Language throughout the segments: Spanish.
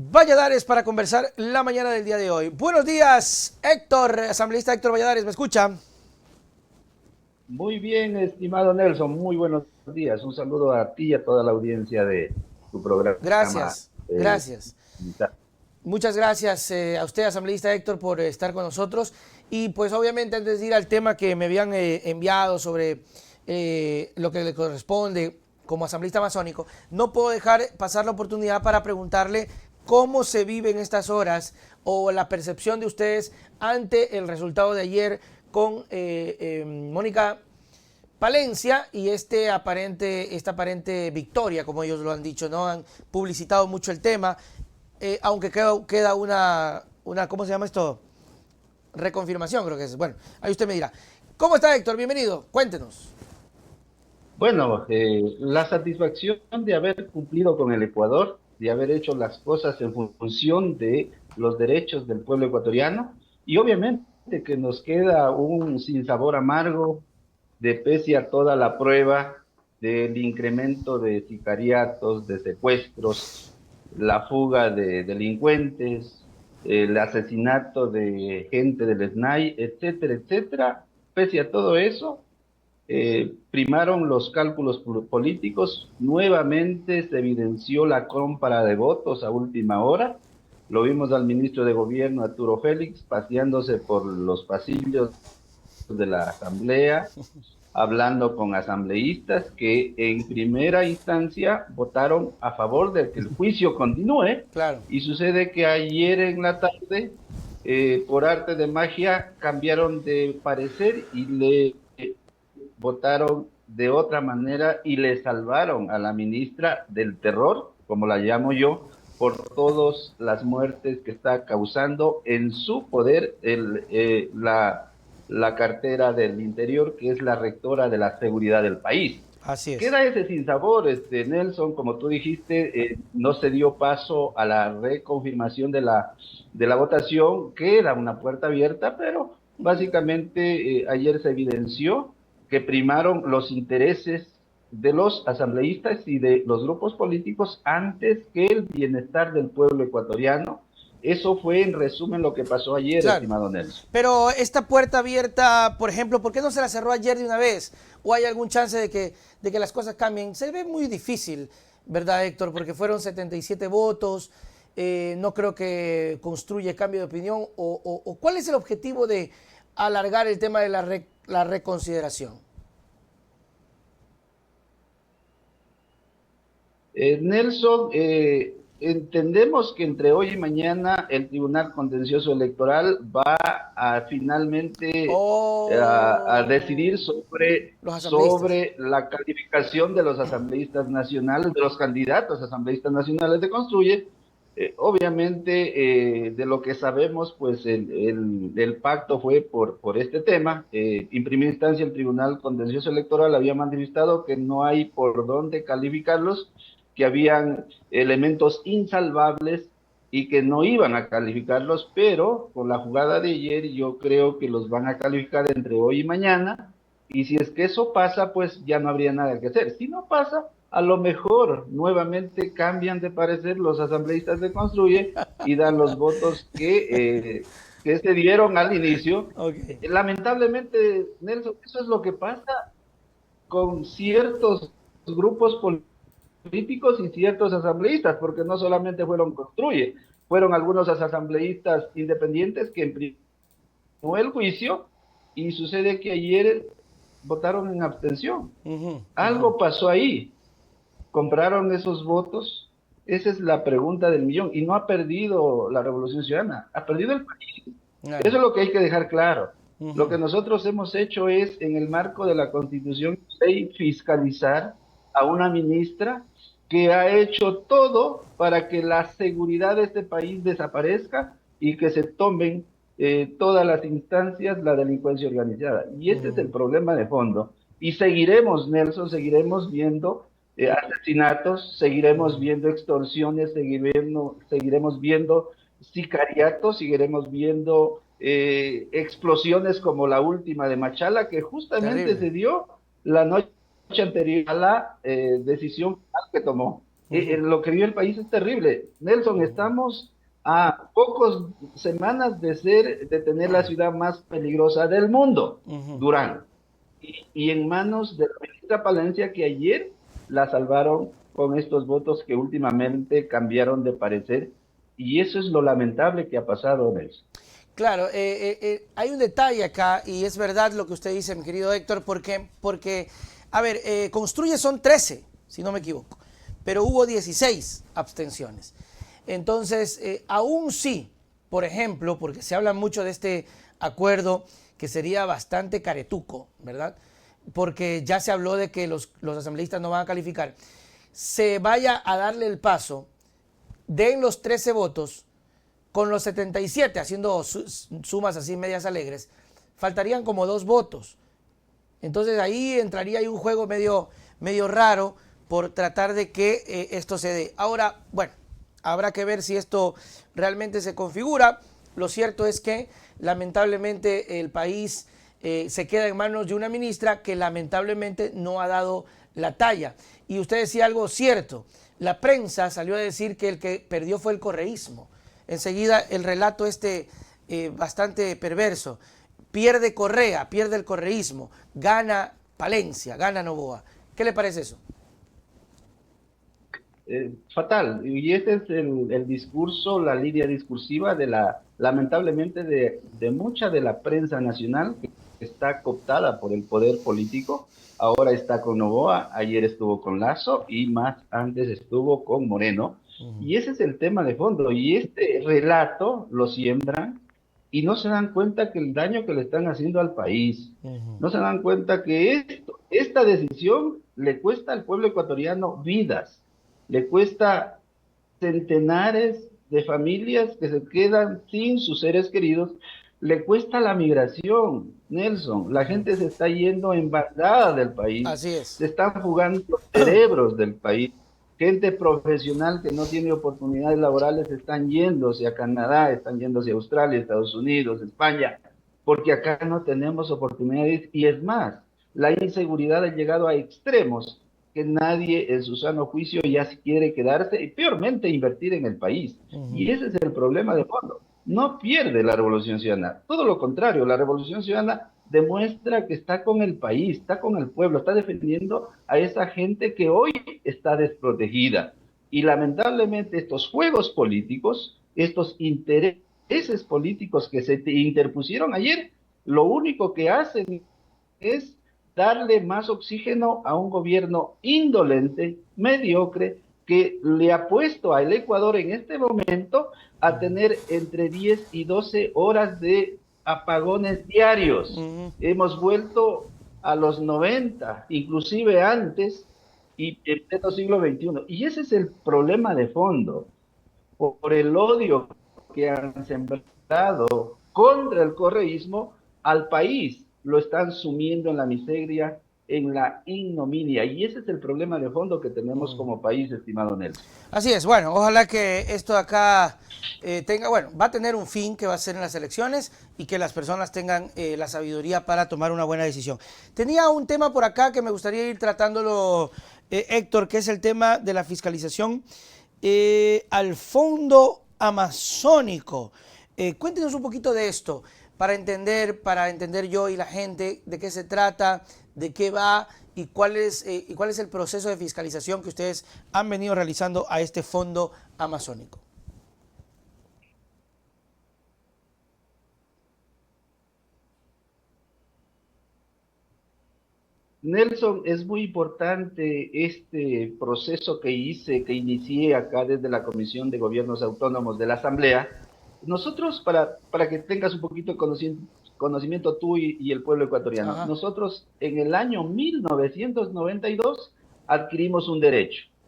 Valladares para conversar la mañana del día de hoy. Buenos días, Héctor, asambleísta Héctor Valladares, ¿me escucha? Muy bien, estimado Nelson, muy buenos días. Un saludo a ti y a toda la audiencia de tu programa. Gracias, eh, gracias. Muchas gracias a usted, asambleísta Héctor, por estar con nosotros. Y pues obviamente antes de ir al tema que me habían enviado sobre lo que le corresponde como asambleísta masónico, no puedo dejar pasar la oportunidad para preguntarle cómo se vive en estas horas o la percepción de ustedes ante el resultado de ayer con Mónica Palencia y esta aparente victoria, como ellos lo han dicho, ¿no? Han publicitado mucho el tema, aunque queda una, ¿cómo se llama esto? Reconfirmación, creo que es. Bueno, ahí usted me dirá. ¿Cómo está, Héctor? Bienvenido. Cuéntenos. Bueno, la satisfacción de haber cumplido con el Ecuador, de haber hecho las cosas en función de los derechos del pueblo ecuatoriano, y obviamente que nos queda un sinsabor amargo de pese a toda la prueba del incremento de sicariatos, de secuestros, la fuga de delincuentes, el asesinato de gente del SNAI, etcétera, etcétera. Pese a todo eso, primaron los cálculos políticos, nuevamente se evidenció la compra de votos a última hora. Lo vimos al ministro de Gobierno, Arturo Félix, paseándose por los pasillos de la Asamblea, hablando con asambleístas que en primera instancia votaron a favor de que el juicio continúe, Claro. y sucede que ayer en la tarde, por arte de magia, cambiaron de parecer y le votaron de otra manera y le salvaron a la ministra del terror, como la llamo yo, por todas las muertes que está causando en su poder la cartera del Interior, que es la rectora de la seguridad del país. Así es. Queda ese sinsabor, Nelson, como tú dijiste, no se dio paso a la reconfirmación de la votación, queda una puerta abierta, pero básicamente ayer se evidenció que primaron los intereses de los asambleístas y de los grupos políticos antes que el bienestar del pueblo ecuatoriano. Eso fue en resumen lo que pasó ayer, Claro. estimado Nelson. Pero esta puerta abierta, por ejemplo, ¿por qué no se la cerró ayer de una vez? ¿O hay algún chance de que las cosas cambien? Se ve muy difícil, ¿verdad, Héctor? Porque fueron 77 votos, no creo que construye cambio de opinión. O ¿cuál es el objetivo de alargar el tema de la reconsideración? Nelson, entendemos que entre hoy y mañana el Tribunal Contencioso Electoral va a finalmente a decidir Oh, sobre, los asambleístas. sobre la calificación de los asambleístas nacionales, de los candidatos asambleístas nacionales de Construye. Obviamente, de lo que sabemos, pues el pacto fue por este tema. En primera instancia, el Tribunal Contencioso Electoral había manifestado que no hay por dónde calificarlos, que habían elementos insalvables y que no iban a calificarlos, pero con la jugada de ayer yo creo que los van a calificar entre hoy y mañana, y si es que eso pasa, pues ya no habría nada que hacer. Si no pasa, a lo mejor nuevamente cambian de parecer los asambleístas de Construye y dan los votos que se dieron al inicio. Ok. Lamentablemente, Nelson, eso es lo que pasa con ciertos grupos políticos y ciertos asambleístas, porque no solamente fueron Construye, fueron algunos asambleístas independientes que imprimó el juicio, y sucede que ayer votaron en abstención. Ujú, ujú. Algo pasó ahí, compraron esos votos. Esa es la pregunta del millón, y no ha perdido la Revolución Ciudadana, ha perdido el país. Claro. Eso es lo que hay que dejar claro. Lo Ujú. que nosotros hemos hecho es, en el marco de la Constitución, fiscalizar a una ministra que ha hecho todo para que la seguridad de este país desaparezca y que se tomen todas las instancias la delincuencia organizada. Y ese es el Ujú. problema de fondo. Y seguiremos, Nelson, seguiremos viendo asesinatos, seguiremos Ujú. viendo extorsiones, seguiremos viendo sicariatos, seguiremos viendo explosiones como la última de Machala, que justamente Terrible. se dio la noche anterior a la decisión que tomó. Ujú, Lo que vive el país es terrible. Nelson, estamos a pocas semanas de tener la ciudad más peligrosa del mundo, ujú. Durán. Y en manos de la ministra Palencia, que ayer la salvaron con estos votos que últimamente cambiaron de parecer. Y eso es lo lamentable que ha pasado, Nelson. Claro, hay un detalle acá y es verdad lo que usted dice, mi querido Héctor, porque a ver, construye son 13, si no me equivoco, pero hubo 16 abstenciones. Entonces, aún sí, por ejemplo, porque se habla mucho de este acuerdo que sería bastante caretuco, ¿verdad? Porque ya se habló de que los asambleístas no van a calificar, se vaya a darle el paso, den los 13 votos con los 77, haciendo sumas así medias alegres, faltarían como 2 votos. Entonces ahí entraría ahí un juego medio raro por tratar de que esto se dé. Ahora, bueno, habrá que ver si esto realmente se configura. Lo cierto es que lamentablemente el país se queda en manos de una ministra que lamentablemente no ha dado la talla. Y usted decía algo cierto. La prensa salió a decir que el que perdió fue el correísmo. Enseguida el relato bastante perverso. Pierde Correa, pierde el correísmo, gana Palencia, gana Novoa. ¿Qué le parece eso? Fatal. Y ese es el discurso, la línea discursiva lamentablemente, de mucha de la prensa nacional que está cooptada por el poder político. Ahora está con Novoa, ayer estuvo con Lazo y más antes estuvo con Moreno. Y ese es el tema de fondo. Y este relato lo siembran y no se dan cuenta que el daño que le están haciendo al país, no se dan cuenta que esta decisión le cuesta al pueblo ecuatoriano vidas, le cuesta centenares de familias que se quedan sin sus seres queridos, le cuesta la migración, Nelson. La gente se está yendo en bandada del país, Así se es. están jugando los cerebros del país. Gente profesional que no tiene oportunidades laborales están yéndose a Canadá, están yéndose a Australia, Estados Unidos, España, porque acá no tenemos oportunidades. Y es más, la inseguridad ha llegado a extremos que nadie en su sano juicio ya se quiere quedarse y peormente invertir en el país. Y ese es el problema de fondo. No pierde la Revolución Ciudadana, todo lo contrario, la Revolución Ciudadana demuestra que está con el país, está con el pueblo, está defendiendo a esa gente que hoy está desprotegida. Y lamentablemente estos juegos políticos, estos intereses políticos que se interpusieron ayer, lo único que hacen es darle más oxígeno a un gobierno indolente, mediocre, que le ha puesto al Ecuador en este momento a tener entre 10 y 12 horas de apagones diarios. Hemos vuelto a los 90, inclusive antes, y en pleno siglo XXI. Y ese es el problema de fondo, por el odio que han sembrado contra el correísmo al país. Lo están sumiendo en la miseria, en la ignominia. Y ese es el problema de fondo que tenemos como país, estimado Nelson. Así es, bueno, ojalá que esto acá tenga, bueno, va a tener un fin que va a ser en las elecciones y que las personas tengan la sabiduría para tomar una buena decisión. Tenía un tema por acá que me gustaría ir tratándolo, Héctor, que es el tema de la fiscalización al fondo amazónico. Cuéntenos un poquito de esto para entender yo y la gente de qué se trata, de qué va y cuál es el proceso de fiscalización que ustedes han venido realizando a este fondo amazónico. Nelson, es muy importante este proceso que inicié acá desde la Comisión de Gobiernos Autónomos de la Asamblea. Nosotros, para que tengas un poquito de conocimiento tú y el pueblo ecuatoriano, Ajá. nosotros en el año 1992 adquirimos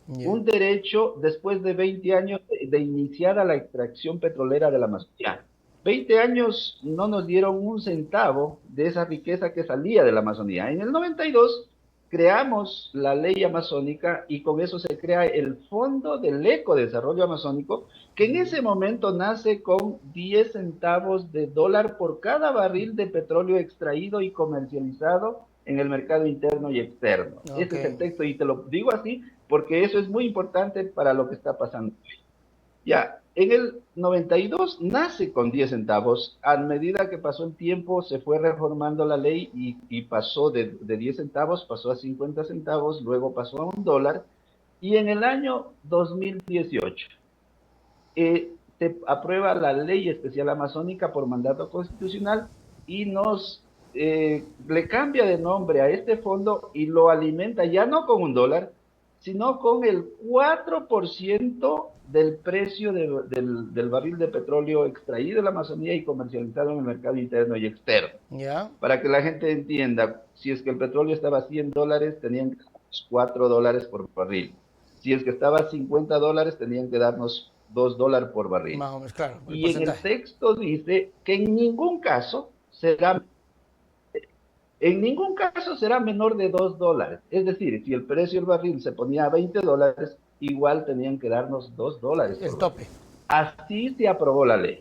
Yeah. un derecho después de 20 años de iniciada la extracción petrolera de la Amazonía. 20 años no nos dieron un centavo de esa riqueza que salía de la Amazonía. En el 92 creamos la ley amazónica y con eso se crea el Fondo del Ecodesarrollo Amazónico, que en ese momento nace con 10 centavos de dólar por cada barril de petróleo extraído y comercializado en el mercado interno y externo. Ok. Ese es el texto y te lo digo así porque eso es muy importante para lo que está pasando. Ya, en el 92 nace con 10 centavos. A medida que pasó el tiempo, se fue reformando la ley y pasó de 10 centavos, pasó a 50 centavos, luego pasó a $1. Y en el año 2018 se aprueba la ley especial amazónica por mandato constitucional y le cambia de nombre a este fondo y lo alimenta ya no con $1, sino con el 4% del precio del barril de petróleo extraído de la Amazonía y comercializado en el mercado interno y externo. ¿Ya? Para que la gente entienda, si es que el petróleo estaba a $100, tenían que darnos $4 por barril. Si es que estaba a $50, tenían que darnos $2 por barril. Más o menos, claro, el Y en el porcentaje. texto dice que en ningún caso será menor de $2. Es decir, si el precio del barril se ponía a $20, igual tenían que darnos $2 El por barril. tope. Así se aprobó la ley.